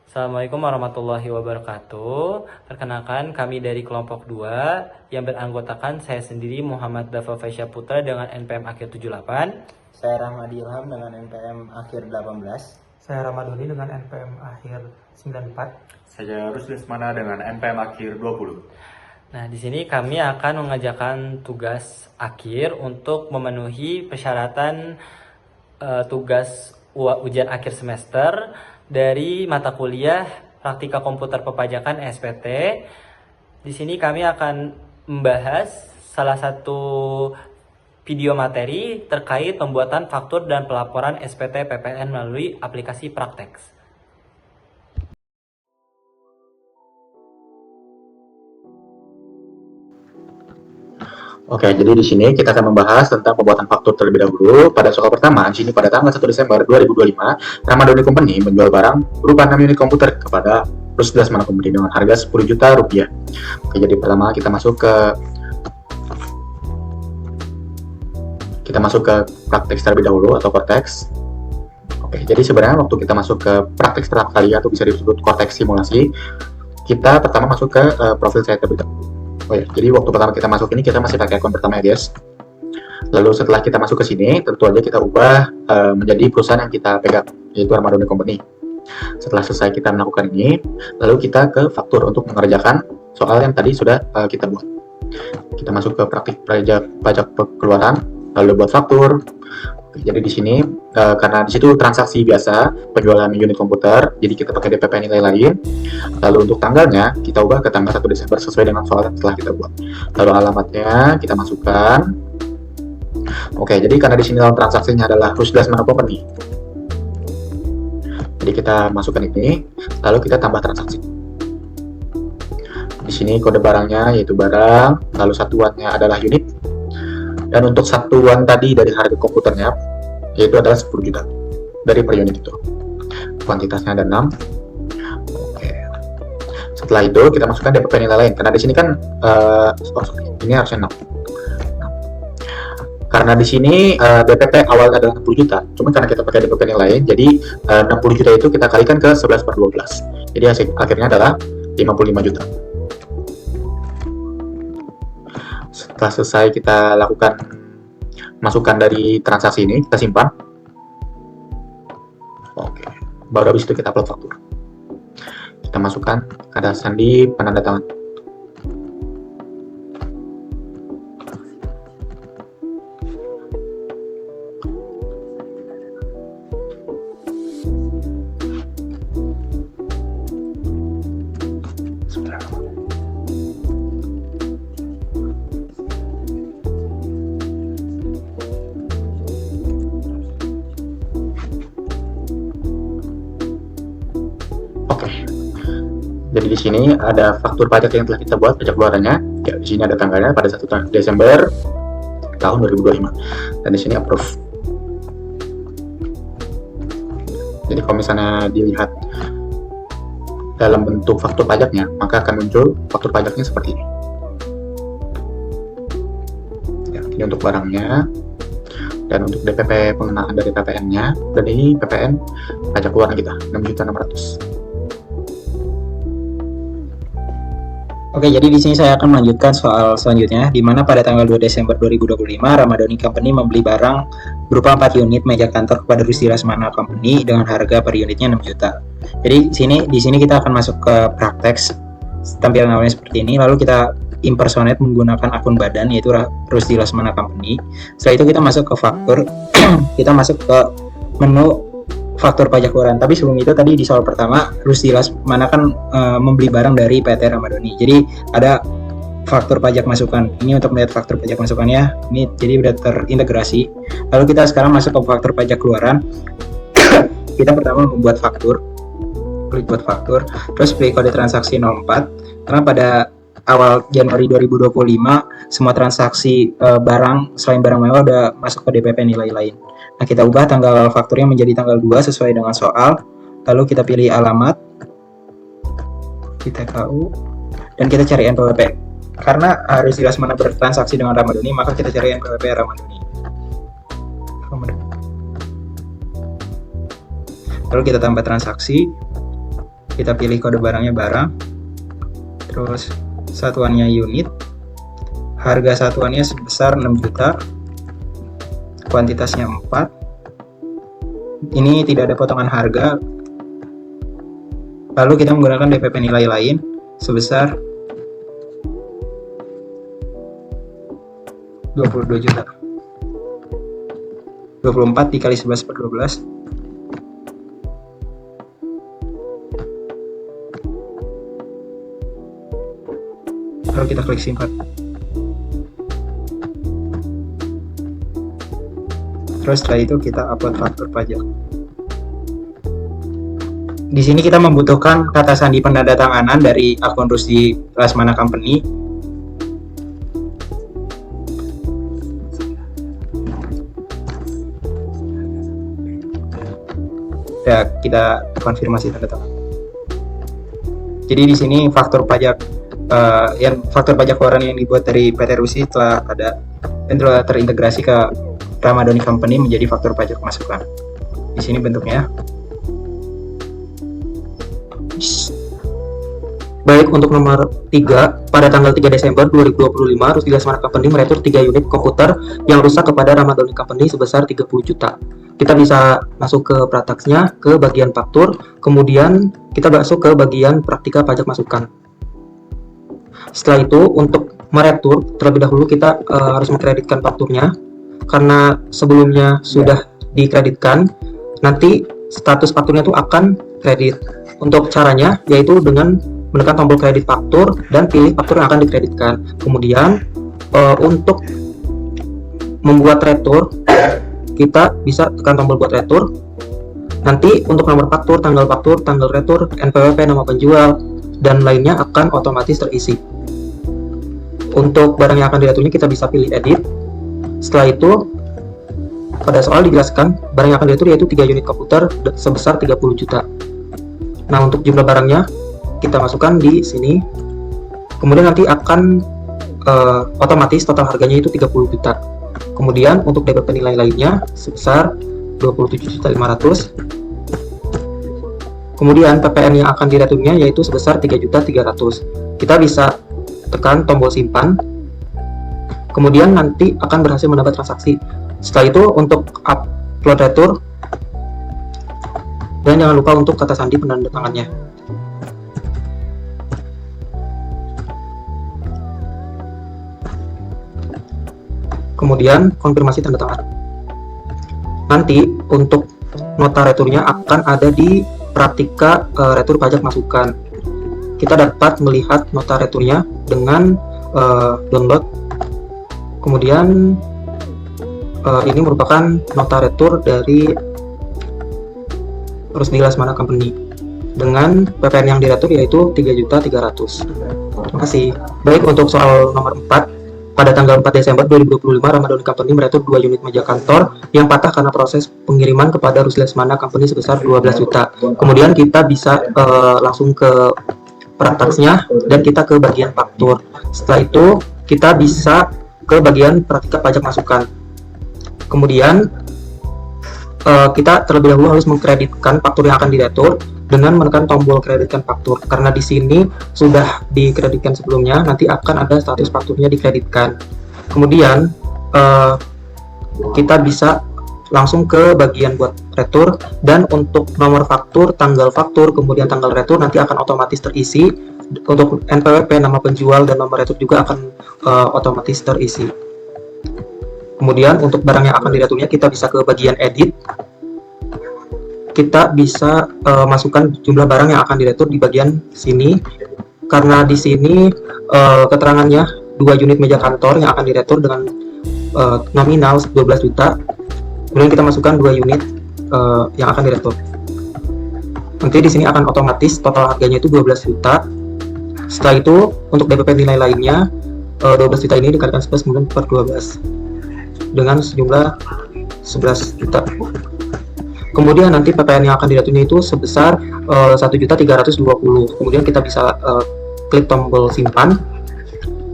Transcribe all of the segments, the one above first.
Assalamualaikum warahmatullahi wabarakatuh. Perkenalkan kami dari kelompok 2 yang beranggotakan saya sendiri Muhammad Dafa Faisya Putra dengan NPM akhir 78. Saya Rahmadi Ilham dengan NPM akhir 18. Saya Ramadhani dengan NPM akhir 94. Saya Rusli Lesmana dengan NPM akhir 20. Nah, di sini kami akan mengerjakan tugas akhir untuk memenuhi persyaratan tugas ujian akhir semester dari mata kuliah Praktika Komputer Perpajakan SPT. Di sini kami akan membahas salah satu video materi terkait pembuatan faktur dan pelaporan SPT PPN melalui aplikasi Praktex. Oke, jadi di sini kita akan membahas tentang pembuatan faktur terlebih dahulu. Pada soal pertama, di sini pada tanggal 1 Desember 2025, Ramadhani Company menjual barang berupa 6 unit komputer kepada Rusdi Lesmana Company dengan harga 10 juta rupiah. Oke, jadi pertama kita masuk ke Praktex terlebih dahulu atau Cortex. Oke, jadi sebenarnya waktu kita masuk ke Praktex pertama kali atau bisa disebut Cortex simulasi, kita pertama masuk ke profil saya terlebih dahulu. Oh ya, jadi waktu pertama kita masuk ini kita masih pakai akun pertama ya guys. Lalu setelah kita masuk ke sini, tentu aja kita ubah menjadi perusahaan yang kita pegang, yaitu Ramadhani Company. Setelah selesai kita melakukan ini, lalu kita ke faktur untuk mengerjakan soal yang tadi sudah kita buat. Kita masuk ke praktik pajak pengeluaran, lalu buat faktur. Jadi di sini karena di situ transaksi biasa penjualan unit komputer, jadi kita pakai DPP nilai lain. Lalu untuk tanggalnya kita ubah ke tanggal 1 Desember sesuai dengan soal yang telah kita buat. Lalu alamatnya kita masukkan. Oke, jadi karena di sini dalam transaksinya adalah Rusdi Lesmana Company, jadi kita masukkan ini, lalu kita tambah transaksi. Di sini kode barangnya yaitu barang, lalu satuannya adalah unit. Dan untuk satuan tadi dari harga komputernya yaitu adalah 10 juta dari per unit itu. Kuantitasnya ada 6. Oke. Setelah itu kita masukkan DPP nilai lain karena di sini kan ini harusnya 6. Karena di sini DPP awal adalah 60 juta. Cuma karena kita pakai DPP nilai lain, jadi 60 juta itu kita kalikan ke 11/12. Jadi akhirnya adalah 55 juta. Setelah selesai kita lakukan masukkan dari transaksi ini, kita simpan. Oke, baru habis itu kita upload faktur. Kita masukkan ada sandi penanda tangan. Jadi di sini ada faktur pajak yang telah kita buat, pajak keluarannya. Ya, di sini ada tanggalnya pada 1 Desember tahun 2025. Dan di sini approve. Jadi kalau misalnya dilihat dalam bentuk faktur pajaknya, maka akan muncul faktur pajaknya seperti ini. Ya, ini untuk barangnya. Dan untuk DPP pengenaan dari PPN-nya, dan ini PPN pajak keluaran kita, 6.600.000. Oke, jadi di sini saya akan melanjutkan soal selanjutnya, di mana pada tanggal 2 Desember 2025, Ramadhani Company membeli barang berupa 4 unit meja kantor kepada Rusdi Lesmana Company dengan harga per unitnya 6 juta. Jadi di sini kita akan masuk ke Praktex, tampilan awalnya seperti ini, lalu kita impersonate menggunakan akun badan yaitu Rusdi Lesmana Company. Setelah itu kita masuk ke faktur, kita masuk ke menu faktur pajak keluaran. Tapi sebelum itu tadi di soal pertama Rusdi Lesmana kan membeli barang dari PT Ramadhani. Jadi ada faktur pajak masukan. Ini untuk melihat faktur pajak masukannya. Ini jadi udah terintegrasi. Lalu kita sekarang masuk ke faktur pajak keluaran. Kita pertama membuat faktur. Klik buat faktur, terus pilih kode transaksi 04. Karena pada awal Januari 2025 semua transaksi barang selain barang mewah udah masuk ke DPP nilai lain. Nah, kita ubah tanggal fakturnya menjadi tanggal 2 sesuai dengan soal. Lalu kita pilih alamat, kita TKU, dan kita cari NPWP. Karena Rusdi Lesmana bertransaksi dengan Ramadhani, maka kita cari NPWP Ramadhani. Lalu kita tambah transaksi. Kita pilih kode barangnya barang, terus satuannya unit, harga satuannya sebesar 6 juta, kuantitasnya 4. Ini tidak ada potongan harga. Lalu kita menggunakan DPP nilai lain sebesar 22 juta. 24 dikali 11/12. Lalu kita klik simpan. Terus setelah itu kita upload faktur pajak. Di sini kita membutuhkan kata sandi penandatanganan dari akun Rusdi Lasmana Company. Ya, kita konfirmasi tanda tangan. Jadi di sini faktur pajak faktur pajak keluaran yang dibuat dari PT Rusdi telah ada dan telah terintegrasi ke Ramadhani Company menjadi faktur pajak masukan. Di sini bentuknya. Baik, untuk nomor 3, pada tanggal 3 Desember 2025, Rusdi Lasmana Company meretur 3 unit komputer yang rusak kepada Ramadhani Company sebesar 30 juta. Kita bisa masuk ke prataksnya, ke bagian faktur, kemudian kita masuk ke bagian praktika pajak masukan. Setelah itu, untuk meretur, terlebih dahulu kita harus mengkreditkan fakturnya, karena sebelumnya sudah dikreditkan, nanti status fakturnya itu akan kredit. Untuk caranya, yaitu dengan menekan tombol kredit faktur dan pilih faktur yang akan dikreditkan. Kemudian untuk membuat retur, kita bisa tekan tombol buat retur. Nanti untuk nomor faktur, tanggal retur, NPWP, nama penjual, dan lainnya akan otomatis terisi. Untuk barang yang akan direturnya kita bisa pilih edit. Setelah itu, pada soal dijelaskan barang yang akan diretur yaitu 3 unit komputer sebesar 30 juta. Nah, untuk jumlah barangnya kita masukkan di sini, kemudian nanti akan otomatis total harganya itu 30 juta. Kemudian untuk DPP nilai lainnya sebesar 27.500.000. Kemudian PPN yang akan direturnya yaitu sebesar 3.300.000. Kita bisa tekan tombol simpan, kemudian nanti akan berhasil mendapat transaksi. Setelah itu untuk upload retur, dan jangan lupa untuk kata sandi penandatangannya. Kemudian konfirmasi tanda tangan. Nanti untuk nota returnya akan ada di praktika retur pajak masukan. Kita dapat melihat nota returnya dengan download. Kemudian ini merupakan nota retur dari Rusdi Lasmana Company dengan PPN yang diretur yaitu 3.300.000. Terima kasih. Baik, untuk soal nomor 4. Pada tanggal 4 Desember 2025, Ramadhani Company meretur 2 unit meja kantor yang patah karena proses pengiriman kepada Rusdi Lasmana Company sebesar 12 juta. Kemudian kita bisa langsung ke prataksnya dan kita ke bagian faktur. Setelah itu kita bisa ke bagian praktika pajak masukan. Kemudian kita terlebih dahulu harus mengkreditkan faktur yang akan diretur dengan menekan tombol kreditkan faktur, karena di sini sudah dikreditkan sebelumnya, nanti akan ada status fakturnya dikreditkan. Kemudian kita bisa langsung ke bagian buat retur, dan untuk nomor faktur, tanggal faktur, kemudian tanggal retur nanti akan otomatis terisi. Untuk NPWP, nama penjual, dan nomor retur juga akan otomatis terisi. Kemudian untuk barang yang akan direturnya kita bisa ke bagian edit. Kita bisa masukkan jumlah barang yang akan diretur di bagian sini, karena di sini keterangannya 2 unit meja kantor yang akan diretur dengan nominal 12 juta. Kemudian kita masukkan 2 unit yang akan diretur. Nanti di sini akan otomatis total harganya itu 12 juta. Setelah itu untuk DPP nilai lainnya 12 juta ini dikalikan 11 kemudian per 12 dengan sejumlah 11 juta. Kemudian nanti PPN yang akan direturnya itu sebesar 1.320.000. Kemudian kita bisa klik tombol simpan.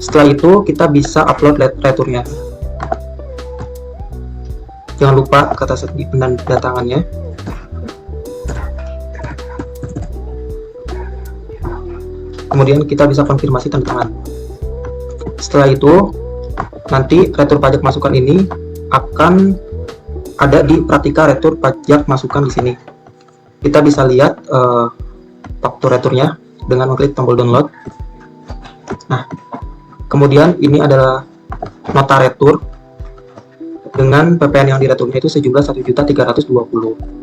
Setelah itu kita bisa upload returnya. Jangan lupa kata sandi penandatangannya. kemudian kita bisa konfirmasi tanda tangan. Setelah itu nanti retur pajak masukan ini akan ada di Praktika Retur Pajak Masukan di sini. Kita bisa lihat faktur returnya dengan mengklik tombol download. Nah, kemudian ini adalah nota retur dengan PPN yang direturnya itu sejumlah 1.320.000.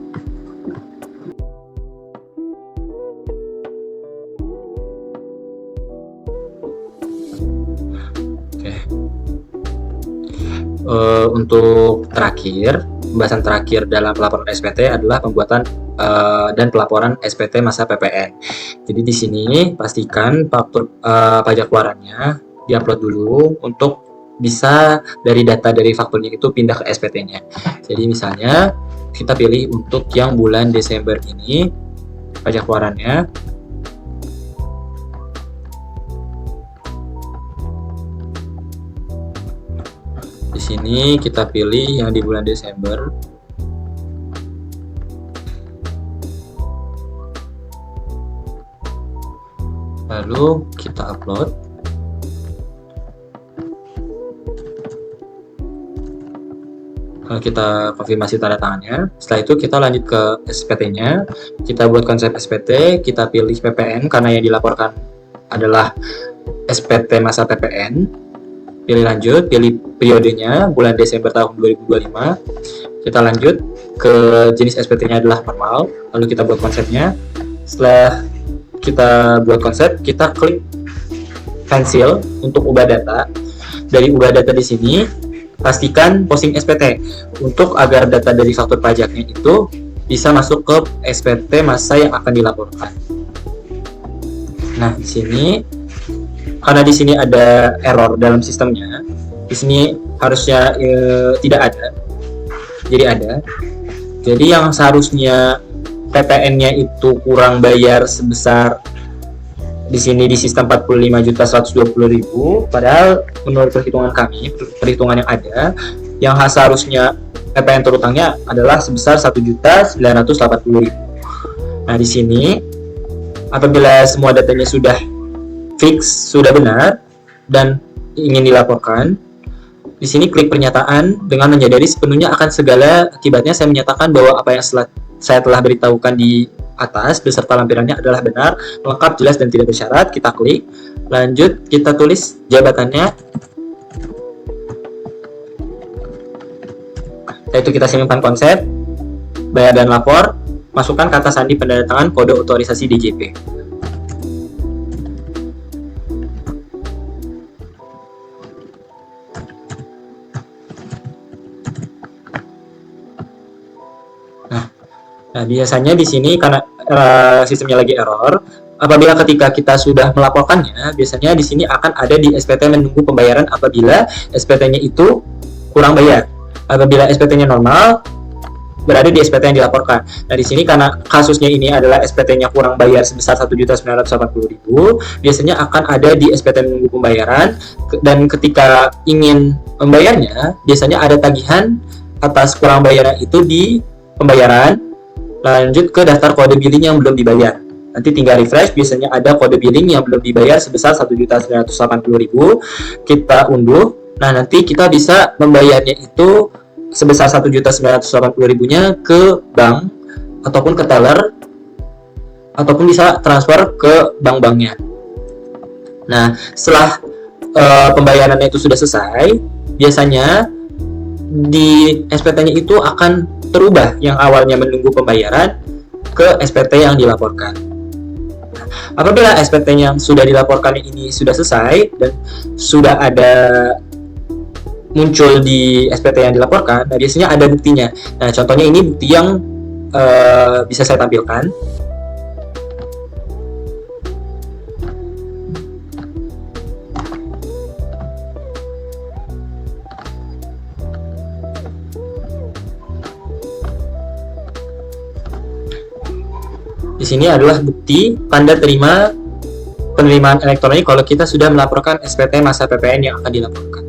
Untuk pembahasan terakhir dalam pelaporan SPT adalah pembuatan dan pelaporan SPT masa PPN. Jadi di sini pastikan faktur pajak keluarannya diupload dulu untuk bisa dari data dari fakturnya itu pindah ke SPT-nya. Jadi misalnya kita pilih untuk yang bulan Desember ini pajak keluarannya. Di sini kita pilih yang di bulan Desember. Lalu kita upload. Kita konfirmasi tanda tangannya. Setelah itu kita lanjut ke SPT-nya. Kita buat konsep SPT, kita pilih PPN karena yang dilaporkan adalah SPT masa PPN. Pilih lanjut, pilih periodenya bulan Desember tahun 2025. Kita lanjut ke jenis SPT-nya adalah normal. Lalu kita buat konsepnya. Setelah kita buat konsep, kita klik pensil untuk ubah data. Dari ubah data di sini pastikan posting SPT untuk agar data dari faktur pajaknya itu bisa masuk ke SPT masa yang akan dilaporkan. Nah, di sini karena di sini ada error dalam sistemnya, di sini harusnya tidak ada. Jadi ada. Jadi yang seharusnya PPN-nya itu kurang bayar sebesar di sini di sistem 45.120.000, padahal menurut perhitungan kami, perhitungan yang ada, yang seharusnya PPN terutangnya adalah sebesar 1.980.000. Nah, di sini apabila semua datanya sudah fix, sudah benar dan ingin dilaporkan, di sini klik pernyataan dengan menyadari sepenuhnya akan segala akibatnya. Saya menyatakan bahwa apa yang saya telah beritahukan di atas beserta lampirannya adalah benar, lengkap, jelas, dan tidak bersyarat. Kita klik lanjut, kita tulis jabatannya. Setelah itu kita simpan konsep, bayar dan lapor, masukkan kata sandi pendandatangan kode otorisasi DJP. Nah, biasanya di sini karena sistemnya lagi error, apabila ketika kita sudah melaporkannya, biasanya di sini akan ada di SPT menunggu pembayaran apabila SPT-nya itu kurang bayar. Apabila SPT-nya normal, berada di SPT yang dilaporkan. Nah, di sini karena kasusnya ini adalah SPT-nya kurang bayar sebesar 1.980.000, biasanya akan ada di SPT menunggu pembayaran, dan ketika ingin membayarnya, biasanya ada tagihan atas kurang bayaran itu di pembayaran. Lanjut ke daftar kode billing yang belum dibayar. Nanti tinggal refresh, biasanya ada kode billing yang belum dibayar sebesar 1.980.000. Kita unduh. Nah, nanti kita bisa membayarnya itu sebesar 1.980.000-nya ke bank ataupun ke teller, ataupun bisa transfer ke bank-banknya. Nah, setelah pembayarannya itu sudah selesai, biasanya di SPT-nya itu akan terubah yang awalnya menunggu pembayaran ke SPT yang dilaporkan. Apabila SPT yang sudah dilaporkan ini sudah selesai dan sudah ada muncul di SPT yang dilaporkan, nah biasanya ada buktinya. Nah, contohnya ini bukti yang bisa saya tampilkan. Di sini adalah bukti tanda terima penerimaan elektronik kalau kita sudah melaporkan SPT masa PPN yang akan dilaporkan.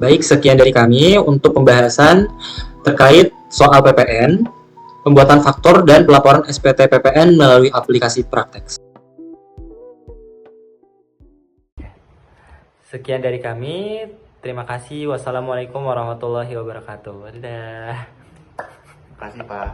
Baik, sekian dari kami untuk pembahasan terkait soal PPN. pembuatan faktor, dan pelaporan SPT PPN melalui aplikasi Praktek. Sekian dari kami. Terima kasih. Wassalamualaikum warahmatullahi wabarakatuh. Dadah. Terima kasih Pak.